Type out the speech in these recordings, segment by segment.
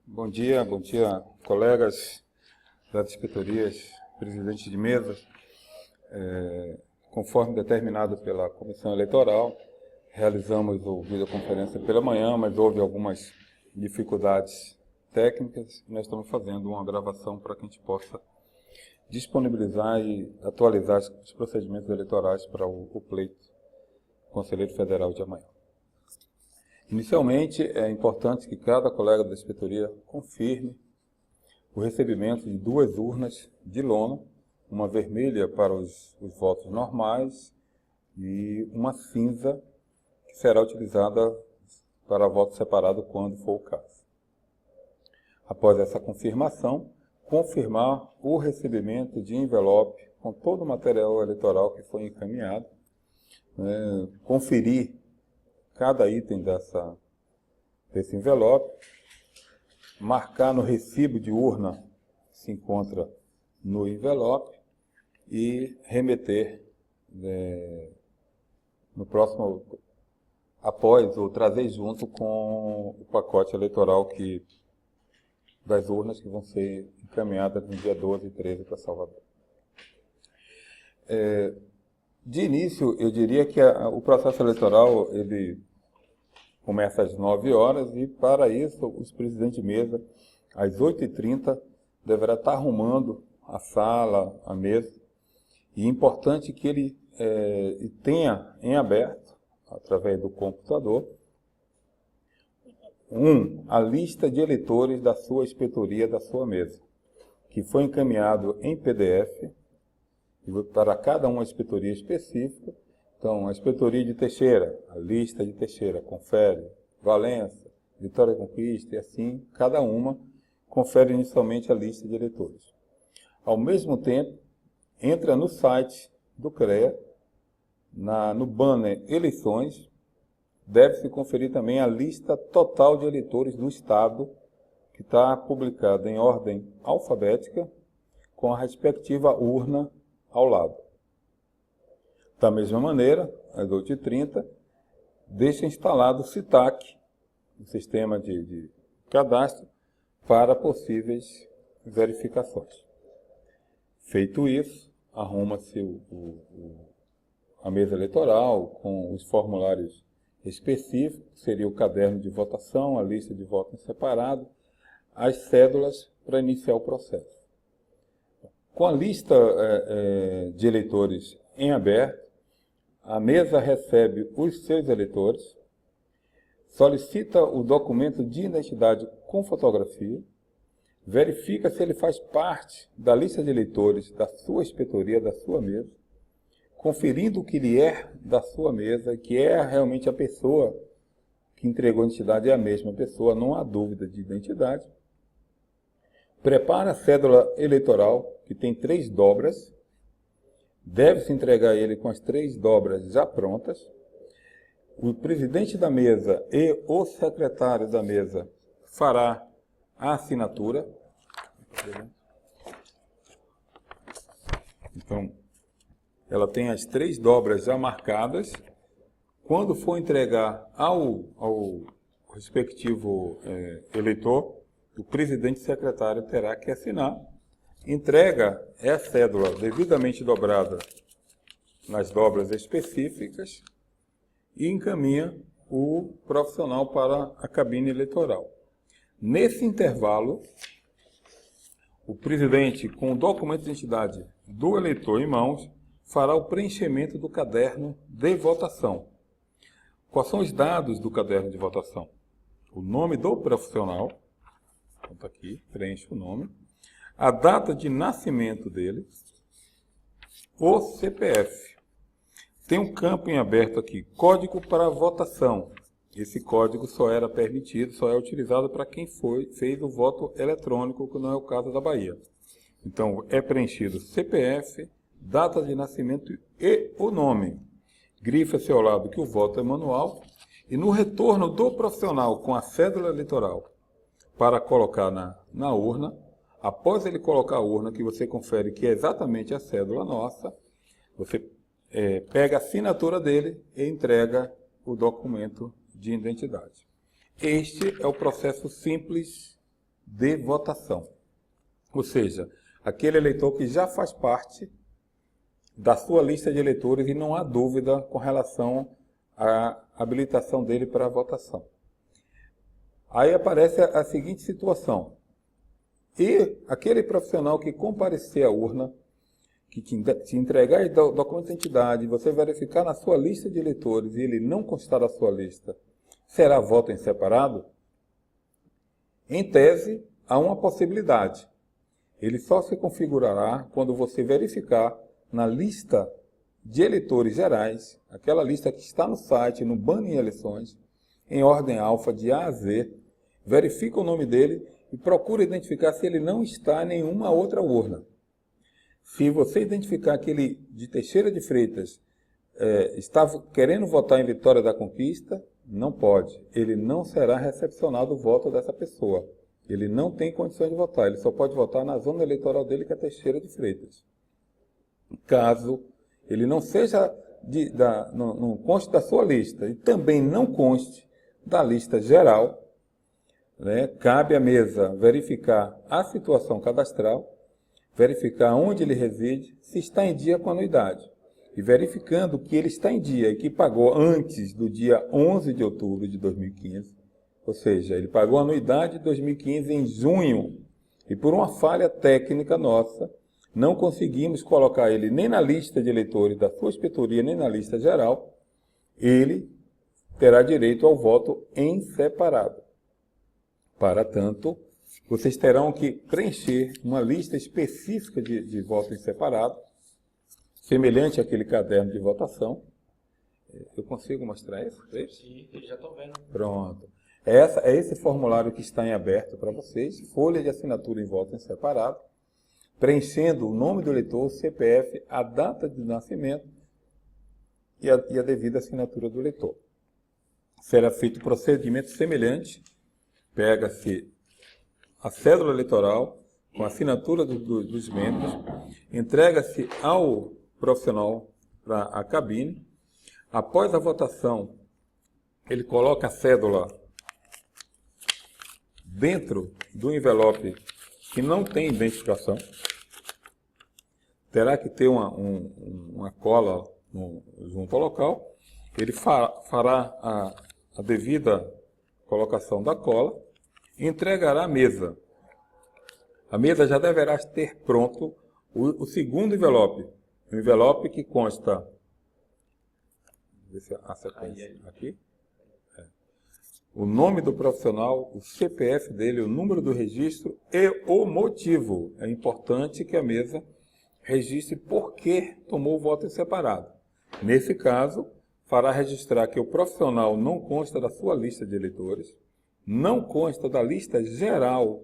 Bom dia, colegas das inspetorias, presidente de mesa. Conforme determinado pela comissão eleitoral, realizamos a videoconferência pela manhã, mas houve algumas dificuldades técnicas. Nós estamos fazendo uma gravação para que a gente possa disponibilizar e atualizar os procedimentos eleitorais para o pleito Conselheiro Federal de amanhã. Inicialmente, é importante que cada colega da inspetoria confirme o recebimento de 2 urnas de lona, uma vermelha para os votos normais e uma cinza que será utilizada para voto separado quando for o caso. Após essa confirmação, confirmar o recebimento de envelope com todo o material eleitoral que foi encaminhado, conferir cada item desse envelope, marcar no recibo de urna que se encontra no envelope e remeter no próximo, após ou trazer junto com o pacote eleitoral das urnas que vão ser encaminhadas no dia 12 e 13 para Salvador. De início, eu diria que o processo eleitoral ele começa às 9 horas e, para isso, os presidentes de mesa, às 8h30, deverá estar arrumando a sala, a mesa. E é importante que ele tenha em aberto, através do computador, a lista de eleitores da sua inspetoria, da sua mesa, que foi encaminhado em PDF para cada uma inspetoria específica. Então, a inspetoria de Teixeira, a lista de Teixeira, confere, Valença, Vitória e Conquista, e assim, cada uma confere inicialmente a lista de eleitores. Ao mesmo tempo, entra no site do CREA, no banner Eleições, deve-se conferir também a lista total de eleitores do Estado, que está publicada em ordem alfabética, com a respectiva urna ao lado. Da mesma maneira, às 8h30, deixa instalado o CITAC, o sistema de cadastro, para possíveis verificações. Feito isso, arruma-se a mesa eleitoral com os formulários específicos, seria o caderno de votação, a lista de voto em separado, as cédulas para iniciar o processo. Com a lista de eleitores em aberto, a mesa recebe os seus eleitores, solicita o documento de identidade com fotografia, verifica se ele faz parte da lista de eleitores da sua inspetoria, da sua mesa, conferindo que ele é da sua mesa, que é realmente a pessoa que entregou a identidade, é a mesma pessoa, não há dúvida de identidade. Prepara a cédula eleitoral, que tem 3 dobras, deve-se entregar ele com as 3 dobras já prontas. O presidente da mesa e o secretário da mesa fará a assinatura. Então, ela tem as 3 dobras já marcadas. Quando for entregar ao respectivo eleitor, o presidente e secretário terá que assinar. Entrega a cédula devidamente dobrada nas dobras específicas e encaminha o profissional para a cabine eleitoral. Nesse intervalo, o presidente, com o documento de identidade do eleitor em mãos, fará o preenchimento do caderno de votação. Quais são os dados do caderno de votação? O nome do profissional, está aqui, preenche o nome, a data de nascimento dele, o CPF. Tem um campo em aberto aqui, código para votação. Esse código só era permitido, só é utilizado para quem fez o voto eletrônico, que não é o caso da Bahia. Então, é preenchido CPF, data de nascimento e o nome. Grifa-se ao lado que o voto é manual. E no retorno do profissional com a cédula eleitoral para colocar na urna, após ele colocar a urna, que você confere que é exatamente a cédula nossa, você pega a assinatura dele e entrega o documento de identidade. Este é o processo simples de votação. Ou seja, aquele eleitor que já faz parte da sua lista de eleitores e não há dúvida com relação à habilitação dele para a votação. Aí aparece a seguinte situação. E aquele profissional que comparecer à urna, que te entregar o documento de identidade, você verificar na sua lista de eleitores e ele não constar na sua lista, será voto em separado? Em tese, há uma possibilidade. Ele só se configurará quando você verificar na lista de eleitores gerais, aquela lista que está no site, no banner em eleições, em ordem alfa, de A a Z, verifica o nome dele e procura identificar se ele não está em nenhuma outra urna. Se você identificar que ele, de Teixeira de Freitas, estava querendo votar em Vitória da Conquista, não pode. Ele não será recepcionado o voto dessa pessoa. Ele não tem condições de votar. Ele só pode votar na zona eleitoral dele, que é Teixeira de Freitas. Caso ele não seja, não conste da sua lista e também não conste da lista geral, né, cabe à mesa verificar a situação cadastral, verificar onde ele reside, se está em dia com a anuidade. E verificando que ele está em dia e que pagou antes do dia 11 de outubro de 2015, ou seja, ele pagou a anuidade de 2015 em junho, e por uma falha técnica nossa, não conseguimos colocar ele nem na lista de eleitores da sua inspetoria, nem na lista geral, ele terá direito ao voto em separado. Para tanto, vocês terão que preencher uma lista específica de voto em separado, semelhante àquele caderno de votação. Eu consigo mostrar isso? Sim, já estou vendo. Pronto. É esse formulário que está em aberto para vocês, folha de assinatura em voto em separado, preenchendo o nome do eleitor, o CPF, a data de nascimento e a devida assinatura do eleitor. Será feito procedimento semelhante, pega-se a cédula eleitoral com a assinatura dos membros, entrega-se ao profissional para a cabine. Após a votação, ele coloca a cédula dentro do envelope que não tem identificação. Terá que ter uma cola junto ao local. Ele fará a devida colocação da cola e entregará à mesa. A mesa já deverá ter pronto o segundo envelope. O envelope que consta... Deixa eu ver se a sequência aqui. O nome do profissional, o CPF dele, o número do registro e o motivo. É importante que a mesa registre por que tomou o voto em separado. Nesse caso, fará registrar que o profissional não consta da sua lista de eleitores, não consta da lista geral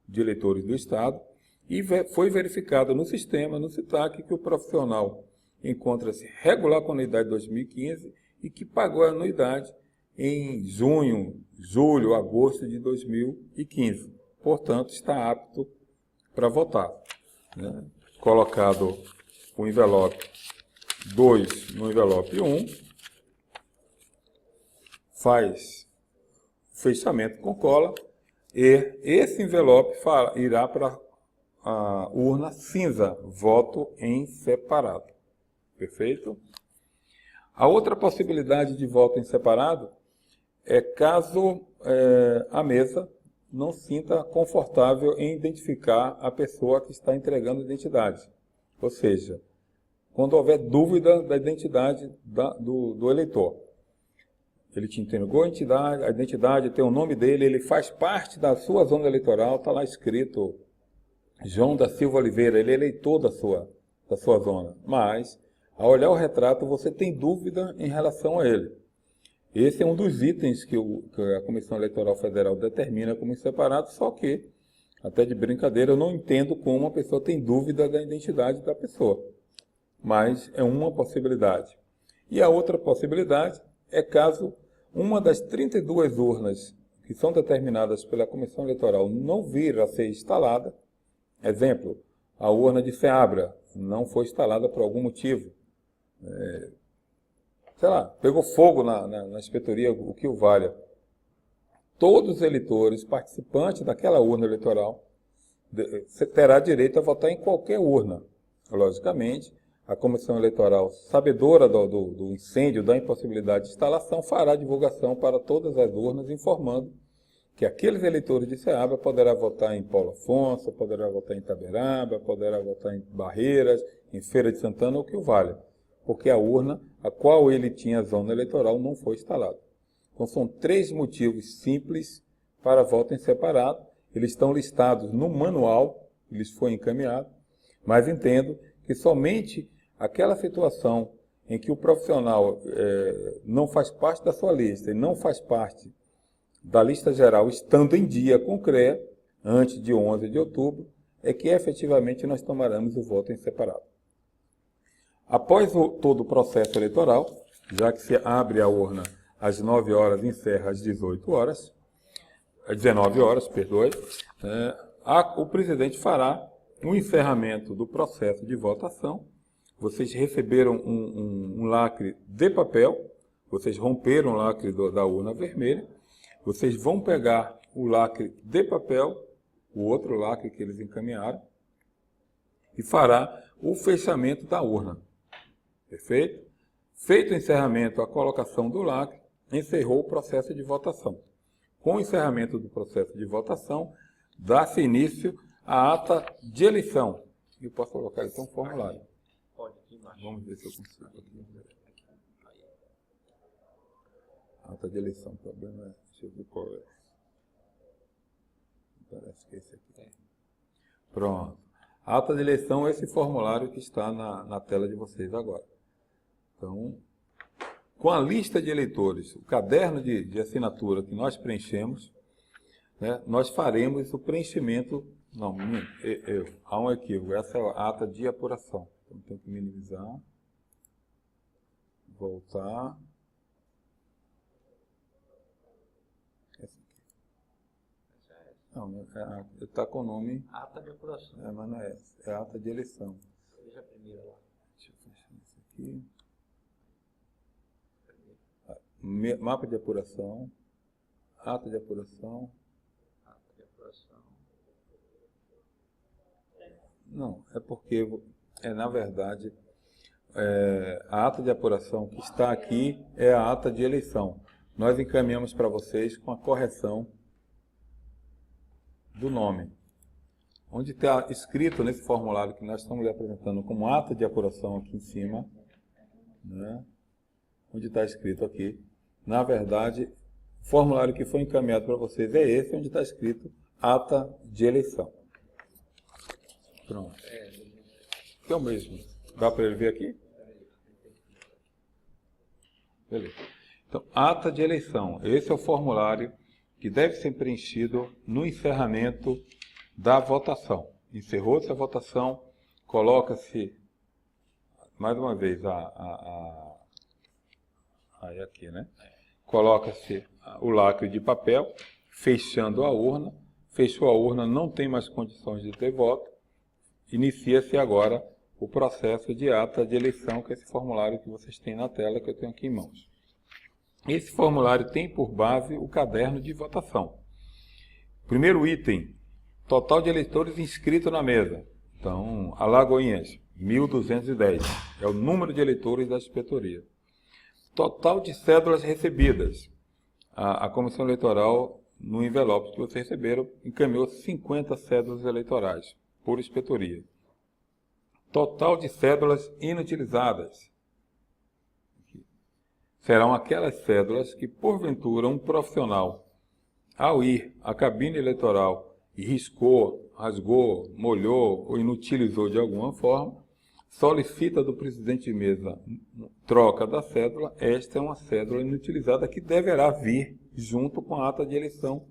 de eleitores do Estado e foi verificado no sistema, no CITAC, que o profissional encontra-se regular com a anuidade de 2015 e que pagou a anuidade em junho, julho, agosto de 2015. Portanto, está apto para votar. Né? Colocado o envelope 2 no envelope 1, faz fechamento com cola e esse envelope irá para a urna cinza, voto em separado. Perfeito? A outra possibilidade de voto em separado é caso a mesa não sinta confortável em identificar a pessoa que está entregando a identidade. Ou seja, quando houver dúvida da identidade do eleitor. Ele te entregou a identidade, tem o nome dele, ele faz parte da sua zona eleitoral, está lá escrito João da Silva Oliveira, ele é eleitor da sua zona. Mas, ao olhar o retrato, você tem dúvida em relação a ele. Esse é um dos itens que a Comissão Eleitoral Federal determina como separado, só que, até de brincadeira, eu não entendo como uma pessoa tem dúvida da identidade da pessoa. Mas é uma possibilidade. E a outra possibilidade é caso uma das 32 urnas que são determinadas pela Comissão Eleitoral não vir a ser instalada. Exemplo, a urna de Seabra não foi instalada por algum motivo. Sei lá, pegou fogo na inspetoria, o que o valha. todos os eleitores participantes daquela urna eleitoral terá direito a votar em qualquer urna. Logicamente, a Comissão Eleitoral, sabedora do incêndio, da impossibilidade de instalação, fará divulgação para todas as urnas, informando que aqueles eleitores de Ceará poderá votar em Paulo Afonso, poderá votar em Itaberaba, poderá votar em Barreiras, em Feira de Santana ou que o valha, porque a urna a qual ele tinha zona eleitoral não foi instalada. Então são 3 motivos simples para voto em separado. Eles estão listados no manual, eles foi encaminhado, mas entendo que somente aquela situação em que o profissional não faz parte da sua lista e não faz parte da lista geral, estando em dia com o CREA, antes de 11 de outubro, é que efetivamente nós tomaremos o voto em separado. Após todo o processo eleitoral, já que se abre a urna às 9 horas e encerra às 18 horas, às 19 horas, perdoe, o presidente fará o encerramento do processo de votação. Vocês receberam um lacre de papel, vocês romperam o lacre da urna vermelha, vocês vão pegar o lacre de papel, o outro lacre que eles encaminharam, e fará o fechamento da urna. Perfeito? Feito o encerramento, a colocação do lacre, encerrou o processo de votação. Com o encerramento do processo de votação, dá-se início à ata de eleição. Eu posso colocar então um formulário. Pode, aqui embaixo. Vamos ver se eu consigo aqui. Ata de eleição, o problema é... Deixa eu ver qual é. Parece que é esse aqui. Pronto. Ata de eleição é esse formulário que está na tela de vocês agora. Então, com a lista de eleitores, o caderno de assinatura que nós preenchemos, né, nós faremos o preenchimento... Não, há um equívoco. Essa é a ata de apuração. Então, tem que minimizar. Voltar. Essa aqui. Não, está com o nome... Ata de apuração. Mas não é essa. É a ata de eleição. Veja a primeira lá. Deixa eu fechar isso aqui. Mapa de apuração. Ata de apuração. Ata de apuração. Não, é porque, na verdade, a ata de apuração que está aqui é a ata de eleição. Nós encaminhamos para vocês com a correção do nome. Onde está escrito nesse formulário que nós estamos lhe apresentando como ata de apuração aqui em cima, né? Onde está escrito aqui, na verdade, o formulário que foi encaminhado para vocês é esse, onde está escrito ata de eleição. Pronto. Que é o mesmo. Dá para ele ver aqui? Beleza. Então, ata de eleição. Esse é o formulário que deve ser preenchido no encerramento da votação. Encerrou-se a votação, coloca-se, mais uma vez, aí aqui, né? Coloca-se o lacre de papel, fechando a urna. Fechou a urna, não tem mais condições de ter voto. Inicia-se agora o processo de ata de eleição, que é esse formulário que vocês têm na tela, que eu tenho aqui em mãos. Esse formulário tem por base o caderno de votação. Primeiro item, total de eleitores inscritos na mesa. Então, Alagoinhas, 1.210. É o número de eleitores da inspetoria. Total de cédulas recebidas. A Comissão Eleitoral, no envelope que vocês receberam, encaminhou 50 cédulas eleitorais por inspetoria. Total de cédulas inutilizadas. Serão aquelas cédulas que, porventura, um profissional, ao ir à cabine eleitoral e riscou, rasgou, molhou ou inutilizou de alguma forma, solicita do presidente de mesa troca da cédula. Esta é uma cédula inutilizada que deverá vir junto com a ata de eleição,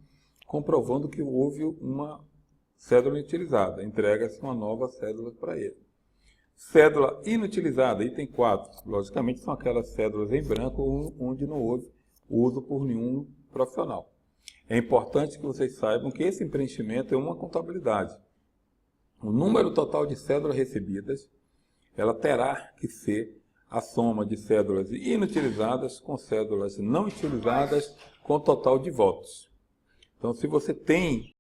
comprovando que houve uma cédula inutilizada. Entrega-se uma nova cédula para ele. Cédula inutilizada, item 4. Logicamente, são aquelas cédulas em branco onde não houve uso por nenhum profissional. É importante que vocês saibam que esse preenchimento é uma contabilidade. O número total de cédulas recebidas, ela terá que ser a soma de cédulas inutilizadas com cédulas não utilizadas com total de votos. Então, se você tem